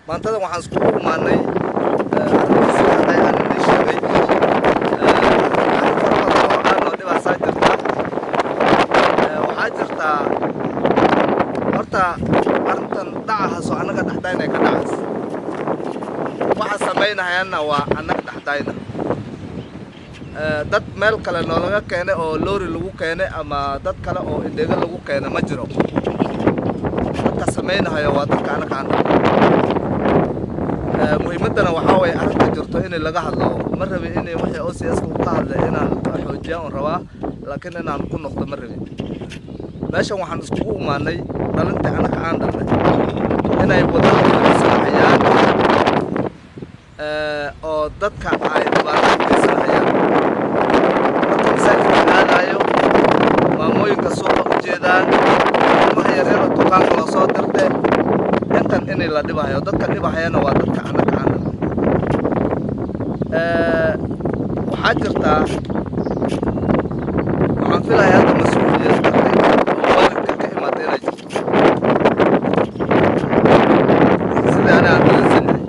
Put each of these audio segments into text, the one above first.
maantada waxaan iskugu imaanay sida aan idin sheegay waxaa jirtaa horta arrintan dhacahaasoo annaga dhexdayna ka dhacas waxa samaynahayaanna waa annaga dhexdayna dad meel kale noolaga keenay oo loori lagu keenay ama dad kale oo indheega lagu keenay ma jiro dadka samaynahaya waa dadka annaga aan muhiimadana waxaa waye arrinta jirto in laga hadlo ma rabi in wixii OCS-ka uu ka hadlay inaan xoojiyo aan rabaa laakiin inaan ku noqdo ma rabi meeshan waxaan iskugu imaanay dhalinta annaga aan dhalnay inay wadada fadhiisanayaan oo dadka ay dhibaato geysanayaan dadka masaajidka aadayo maamooyinka suuqa u jeedaan ilmaha yaryara dukaanka loo soo dirtay intan inay la dhibahayo dadka dhibahayana waa dadka annaga aan dhalnay waxaa jirtaa waxaan filayaa hadda mas-uuliyad waalidka ka imaada inay jirto sida ana aan dareensanahay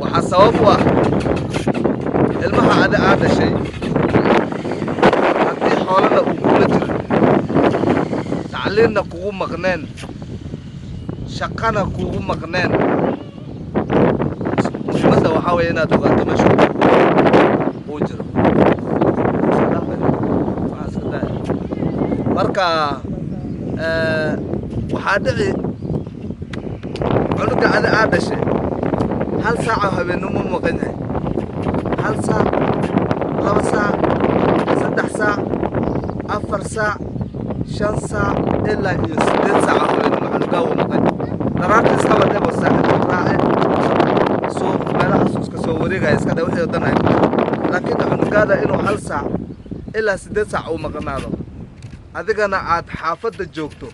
waxaa sabab u ah ilmaha adi aa dhashay haddii xoolana uu kula jirin tacliinna kugu maqneen shaqana kugu maqneen muhiimadda waxaa weeye inaad ogaato meesha uu jiro marka waxaa dhici cunuga adi aa dhashay hal saac oo habeenimo maqan yahay hal saac 2 saac 3 saac 4 saac 5 saac ilaa iyo 8 saac oo habeenimo cunugaa uu maqan daraarta iskaba dhebo saaxiib raace suuq meelaha suuska soo wareegaya iska dha wixii wadanay laakiin cunugaada inuu hal saac ilaa 8 saac uu maqnaado adigana aad xaafadda joogto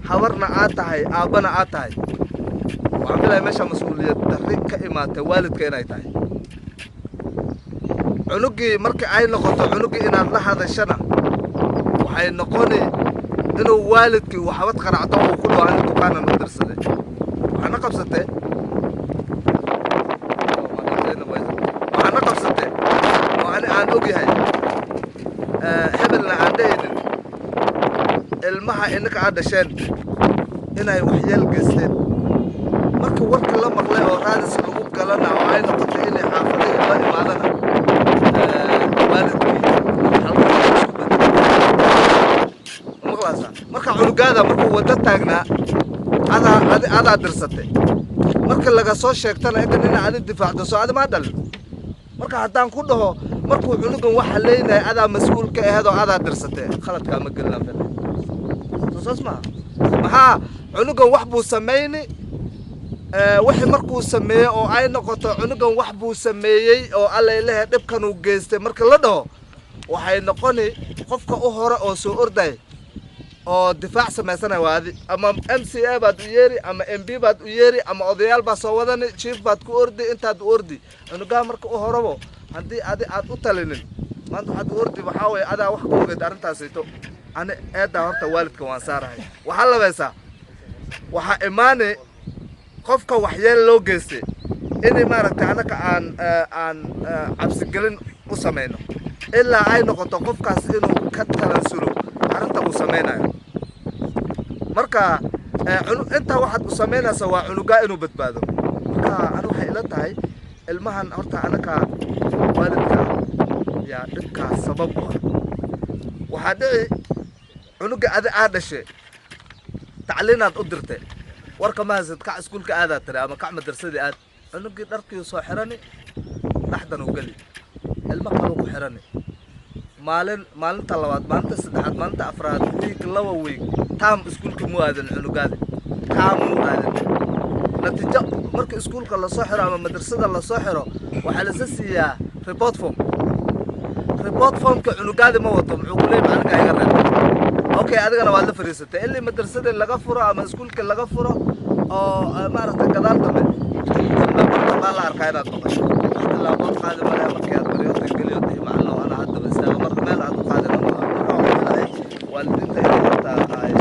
habarna aad tahay aabbana aad tahay waxaan filayaa meesha mas-uuliyad darri ka imaatay waalidka inay tahay cunugii markii ay noqoto cunugii inaad la hadashana waxay noqoni inuu waalidkii uu xabad qaracdo uu ku dhawaani dukaanan u dirsaday waxaana qabsatay oo ani aan ogyahay hebelna aan dhahaynin ilmaha inaka aad dhasheen inay waxyeel geysteen marka warka la maqlay oo raadis lagu galana oo ay noqotay inay xaafadihii la imaadana waalidkii maqlaasa marka cunugaada markuu wadda taagnaa adaa dirsatay marka laga soo sheegtana inkan ina adi difaacdo soo adi maa dhalin marka haddaan ku dhaho markuu cunugan waxa leenahay adaa mas-uul ka aheedoo adaa dirsatay khaladkaa ma gelinaan fil saas maaha maxaa cunugan wax buu samayni wixii markuu sameeyey oo ay noqoto cunugan wax buu sameeyey oo allaylehe dhibkan uu geystay marka la dhaho waxay noqoni qofka u hore oo soo orday oo difaac samaysanaya waa adi ama MCA baad u yeeri ama MB baad u yeeri ama odayaal baa soo wadani chief baad ku ordi intaad u ordi cunugaa marka u horebo haddii adi aad u talinin maanta waxaad u ordi waxaa weeye adaa wax ka ogeed arrintaasayto ani eeddaa horta waalidka waan saarahay waxaa labaysaa waxaa imaani qofka waxyeel loo geystay inay maaragtay annaka aan cabsigelin u samayno ilaa ay noqoto qofkaas inuu ka talansulo arrinta uu samaynayo marka intaa waxaad u samaynaysa waa cunugaa inuu badbaado marka ani waxay ila tahay ilmahan horta annaka waalidka yaa dhibkaas sabab u ah waxaa dhici cunuga adi aad dhashay tacliinaad u dirtay warka ma haysad kac iskuulka aadaad tiri ama kac madarsadii aad cunugii dharkii soo xirani dhaxdan u geli ilma kaluu ku xirani maalinta labaad maalinta saddexaad maalinta afraad wiig laba wiig taam iskuulka mu aadan cunugaadi taam mu aadan natiijo marka iskuulka lasoo xiro ama madrasada lasoo xiro waxaa lasa siiyaa report formka cunugaadi ma wato muxuu ku leeyahay aniga iga reeb okay adigana waad la fariisatay ilaa madrasada laga furo ama iskuulka laga furo oo maaragtay gadaal dambe baa la arkaa inaad maqasho ilaa qof qaadi male markii aad baryoodka geliyo tii macalin oo ana hadda istaago marka meel aad u qaadina marka waalidiinta inay horta ay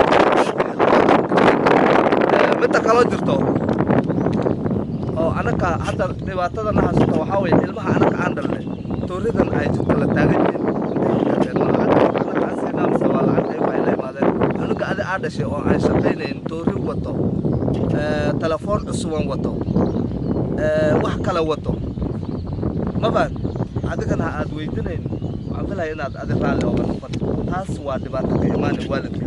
midda kale kaloo jirto oo anaka hadda dhibaatada naxasuusta waxaa weeye ilmaha anaka aan dhalnay tooridan ay jidka la taagan anuga adi aa dhashay oo aan shaqaynayn toori wato telefoon cusuban wato wax kala wato ma baan adigana aad weydinayn waxaan filaya inaad adi raalli ooga noqon taas waa dhibaato ka imaanay waalidka